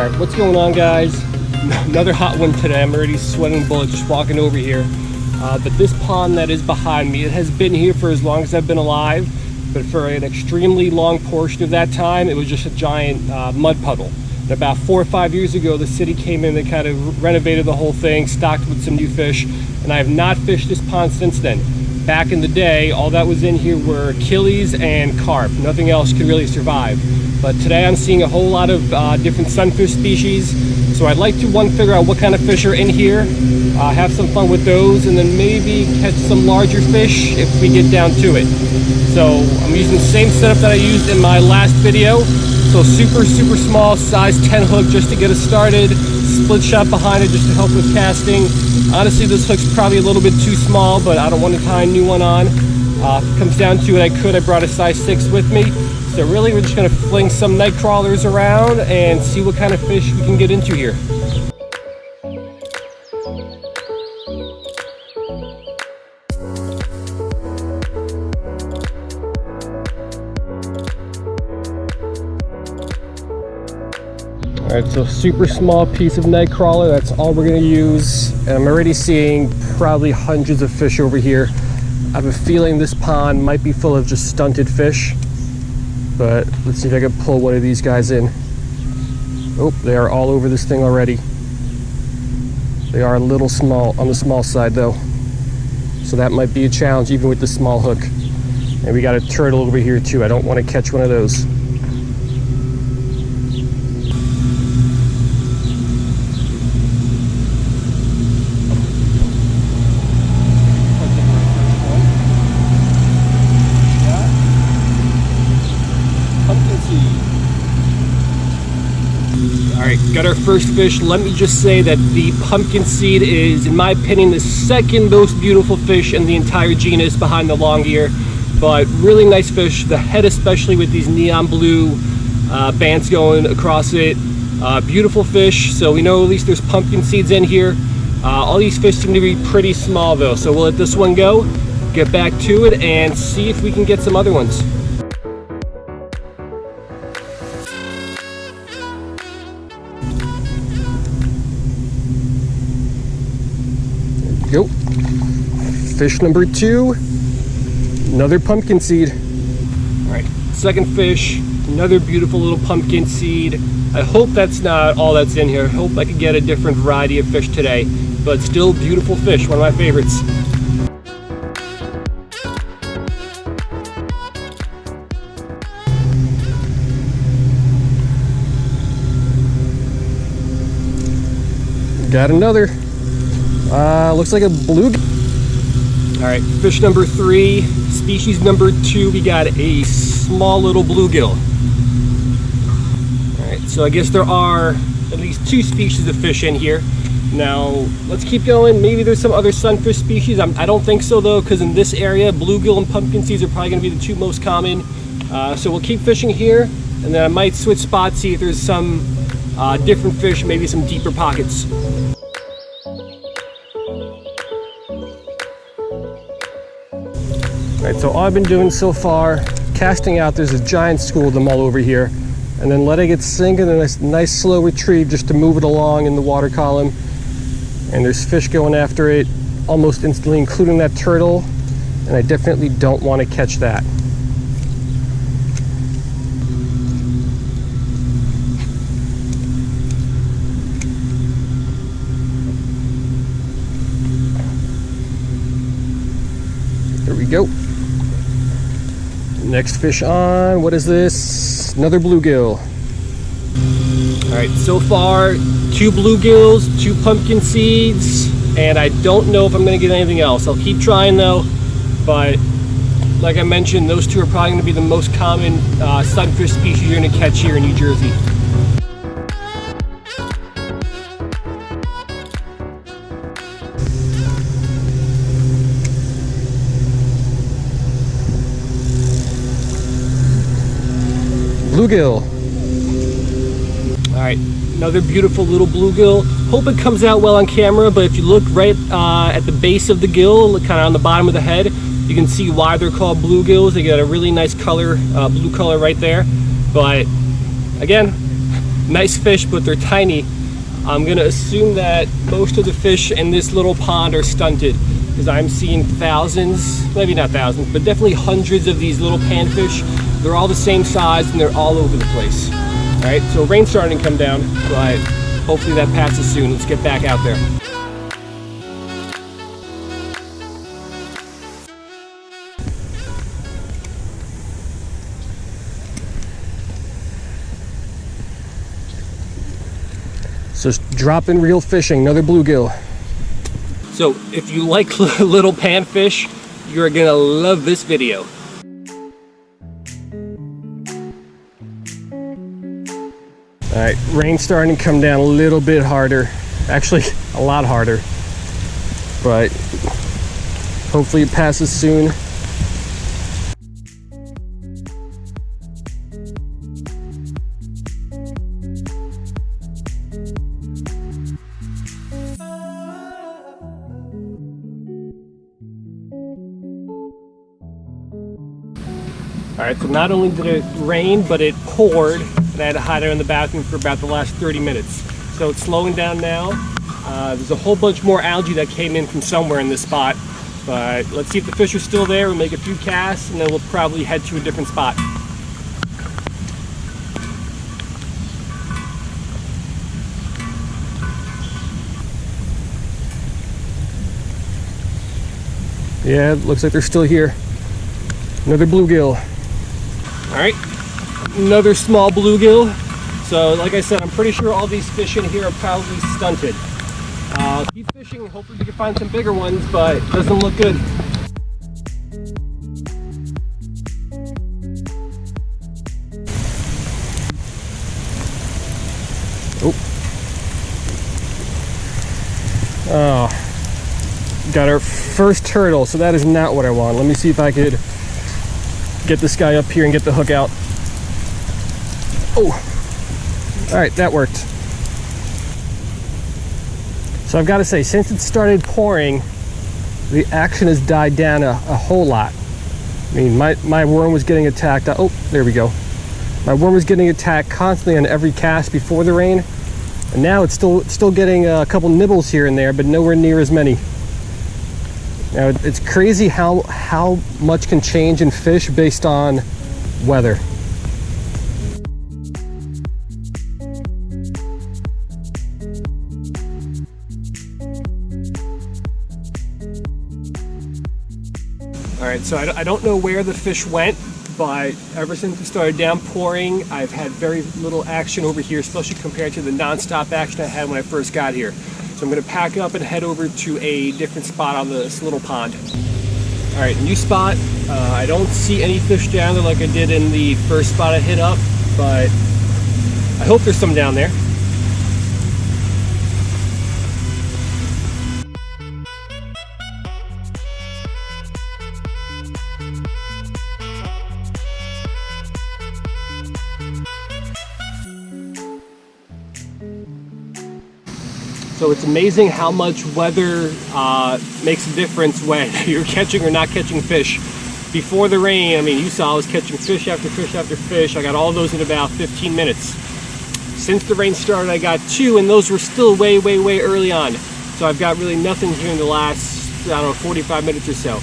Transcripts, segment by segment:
Alright, what's going on, guys? Another hot one today. I'm already sweating bullets just walking over here. But this pond that is behind me, it has been here for as long as I've been alive. But for an extremely long portion of that time, it was just a giant mud puddle. And about 4 or 5 years ago, the city came in and kind of renovated the whole thing, stocked with some new fish, and I have not fished this pond since then. Back in the day, all that was in here were Achilles and carp. Nothing else could really survive. But today I'm seeing a whole lot of different sunfish species. So I'd like to, figure out what kind of fish are in here, have some fun with those, and then maybe catch some larger fish if we get down to it. So I'm using the same setup that I used in my last video. So super small, size 10 hook just to get us started. Split shot behind it just to help with casting. Honestly, this hook's probably a little bit too small, but I don't want to tie a new one on. If it comes down to it, I brought a size 6 with me. So really, we're just gonna fling some night crawlers around and see what kind of fish we can get into here. All right, so super small piece of night crawler, that's all we're gonna use. And I'm already seeing probably hundreds of fish over here. I have a feeling this pond might be full of just stunted fish, but let's see if I can pull one of these guys in. Oh, they are all over this thing already. They are a little small, on the small side though. So that might be a challenge even with the small hook. And we got a turtle over here too. I don't want to catch one of those. Alright, got our first fish. Let me just say that the pumpkinseed is, in my opinion, the second most beautiful fish in the entire genus behind the long ear. But really nice fish, the head especially with these neon blue bands going across it. Beautiful fish, so we know at least there's pumpkinseeds in here. All these fish seem to be pretty small though, so we'll let this one go, get back to it, and see if we can get some other ones. Go. Fish number 2, another pumpkinseed. All right, second fish, another beautiful little pumpkinseed. I hope that's not all that's in here. I hope I could get a different variety of fish today, but still beautiful fish, one of my favorites. Got another. Looks like a bluegill. All right, fish number 3, species number 2, we got a small little bluegill. All right, so I guess there are at least 2 species of fish in here. Now, let's keep going. Maybe there's some other sunfish species. I don't think so though, because in this area, bluegill and pumpkinseeds are probably gonna be the 2 most common. So we'll keep fishing here, and then I might switch spots, see if there's some different fish, maybe some deeper pockets. Alright, so all I've been doing so far, casting out, there's a giant school of them all over here, and then letting it sink in a nice slow retrieve just to move it along in the water column. And there's fish going after it almost instantly, including that turtle, and I definitely don't want to catch that. There we go. Next fish on, what is this? Another bluegill. All right, so far, 2 bluegills, 2 pumpkinseeds, and I don't know if I'm gonna get anything else. I'll keep trying though, but like I mentioned, those 2 are probably gonna be the most common sunfish species you're gonna catch here in New Jersey. Bluegill. All right, another beautiful little bluegill. Hope it comes out well on camera, but if you look right at the base of the gill, kind of on the bottom of the head, you can see why they're called bluegills. They got a really nice color, blue color right there. But again, Nice fish, but they're tiny. I'm gonna assume that most of the fish in this little pond are stunted, because I'm seeing thousands, maybe not thousands, but definitely hundreds of these little panfish. They're all the same size and they're all over the place. All right, so rain's starting to come down, but hopefully that passes soon. Let's get back out there. So dropping reel fishing, another bluegill. So if you like little panfish, you're gonna love this video. All right, rain's starting to come down a little bit harder. Actually, a lot harder. But hopefully it passes soon. All right, so not only did it rain, but it poured, and I had to hide out in the bathroom for about the last 30 minutes. So it's slowing down now. There's a whole bunch more algae that came in from somewhere in this spot, but let's see if the fish are still there. We'll make a few casts, and then we'll probably head to a different spot. Yeah, it looks like they're still here. Another bluegill. All right, another small bluegill. So like I said, I'm pretty sure all these fish in here are probably stunted. Keep fishing, hopefully we can find some bigger ones, but it doesn't look good. Oh, got our first turtle, so that is not what I want. Let me see if I could get this guy up here and get the hook out. Oh, all right, that worked. So I've got to say, since it started pouring, the action has died down a whole lot. I mean, my worm was getting attacked. Oh, there we go. My worm was getting attacked constantly on every cast before the rain, and now it's still getting a couple nibbles here and there, but nowhere near as many. Now, it's crazy how much can change in fish based on weather. All right, so I don't know where the fish went, but ever since it started downpouring, I've had very little action over here, especially compared to the non-stop action I had when I first got here. So I'm gonna pack up and head over to a different spot on this little pond. All right, new spot. I don't see any fish down there like I did in the first spot I hit up, but I hope there's some down there. So it's amazing how much weather makes a difference when you're catching or not catching fish. Before the rain, I mean, you saw I was catching fish after fish after fish. I got all those in about 15 minutes. Since the rain started, I got 2, and those were still way early on. So I've got really nothing here in the last, I don't know, 45 minutes or so.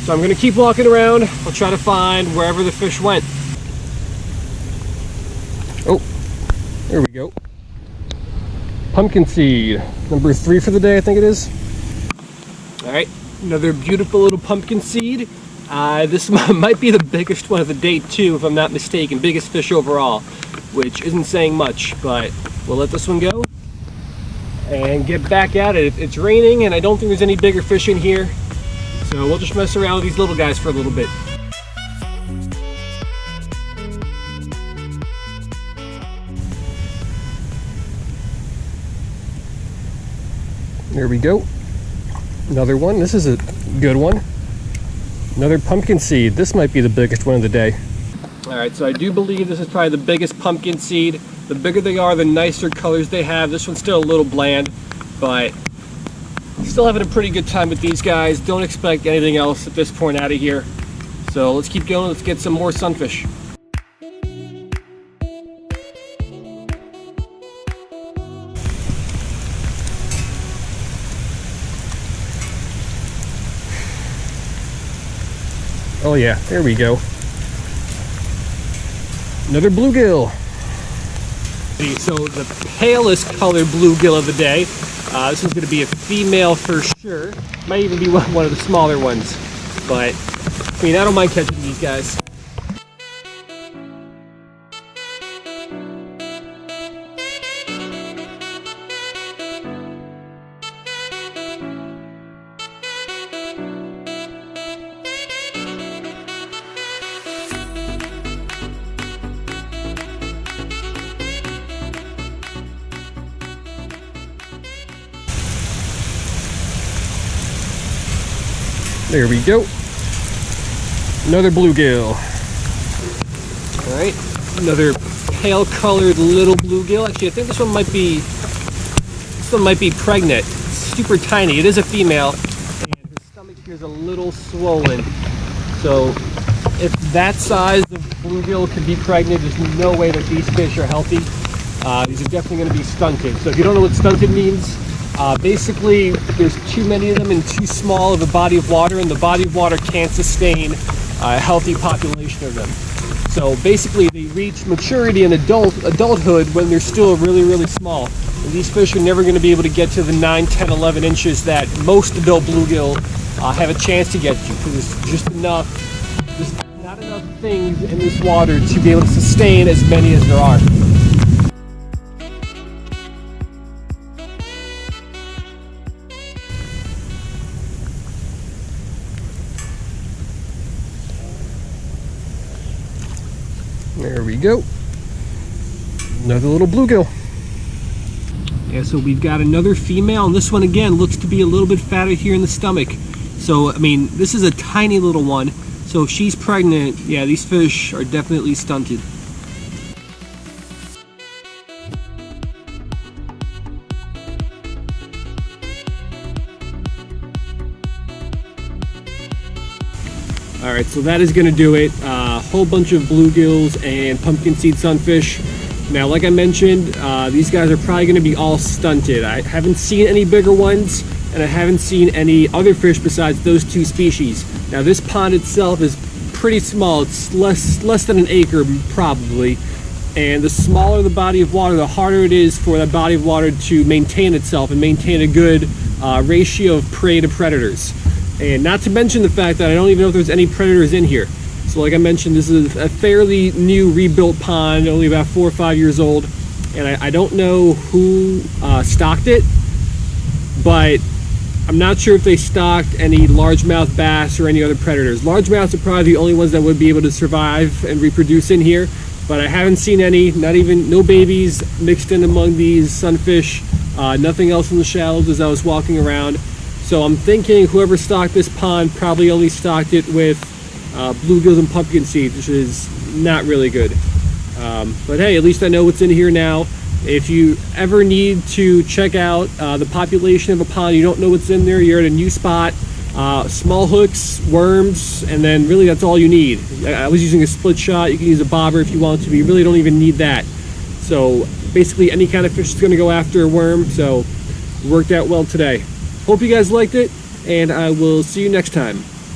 So I'm gonna keep walking around. I'll try to find wherever the fish went. Oh, there we go. Pumpkinseed, number 3 for the day, I think it is. All right, another beautiful little pumpkinseed. This might be the biggest one of the day too, if I'm not mistaken. Biggest fish overall, which isn't saying much, but we'll let this one go and get back at it. It's raining and I don't think there's any bigger fish in here, so we'll just mess around with these little guys for a little bit. There we go. Another one. This is a good one. Another pumpkinseed. This might be the biggest one of the day. All right, so I do believe this is probably the biggest pumpkinseed. The bigger they are, the nicer colors they have. This one's still a little bland, but still having a pretty good time with these guys. Don't expect anything else at this point out of here. So let's keep going. Let's get some more sunfish. Oh yeah, there we go. Another bluegill. So the palest colored bluegill of the day. This is going to be a female for sure. Might even be one of the smaller ones. But, I mean, I don't mind catching these guys. There we go. Another bluegill. All right, another pale colored little bluegill. Actually, I think this one might be pregnant. It's super tiny. It is a female, and her stomach here is a little swollen. So if that size of bluegill could be pregnant, there's no way that these fish are healthy. These are definitely going to be stunted. So if you don't know what stunted means, basically there's too many of them in too small of a body of water, and the body of water can't sustain a healthy population of them. So basically they reach maturity and adulthood when they're still really, really small. And these fish are never going to be able to get to the 9, 10, 11 inches that most adult bluegill have a chance to get to, because there's just not enough things in this water to be able to sustain as many as there are. There we go. Another little bluegill. Yeah, so we've got another female, and this one again looks to be a little bit fatter here in the stomach. So, I mean, this is a tiny little one. So if she's pregnant, yeah, these fish are definitely stunted. All right, so that is going to do it. A whole bunch of bluegills and pumpkinseed sunfish. Now, like I mentioned, these guys are probably going to be all stunted. I haven't seen any bigger ones, and I haven't seen any other fish besides those two species. Now, this pond itself is pretty small. It's less than an acre, probably. And the smaller the body of water, the harder it is for that body of water to maintain itself and maintain a good ratio of prey to predators. And not to mention the fact that I don't even know if there's any predators in here. So like I mentioned, this is a fairly new rebuilt pond, only about 4 or 5 years old. And I don't know who stocked it, but I'm not sure if they stocked any largemouth bass or any other predators. Largemouths are probably the only ones that would be able to survive and reproduce in here, but I haven't seen any, no babies mixed in among these sunfish, nothing else in the shallows as I was walking around. So I'm thinking whoever stocked this pond probably only stocked it with bluegills and pumpkinseeds, which is not really good. But hey, at least I know what's in here now. If you ever need to check out the population of a pond, you don't know what's in there, you're at a new spot, small hooks, worms, and then really that's all you need. I was using a split shot. You can use a bobber if you want to, but you really don't even need that. So basically any kind of fish is going to go after a worm, so it worked out well today. Hope you guys liked it, and I will see you next time.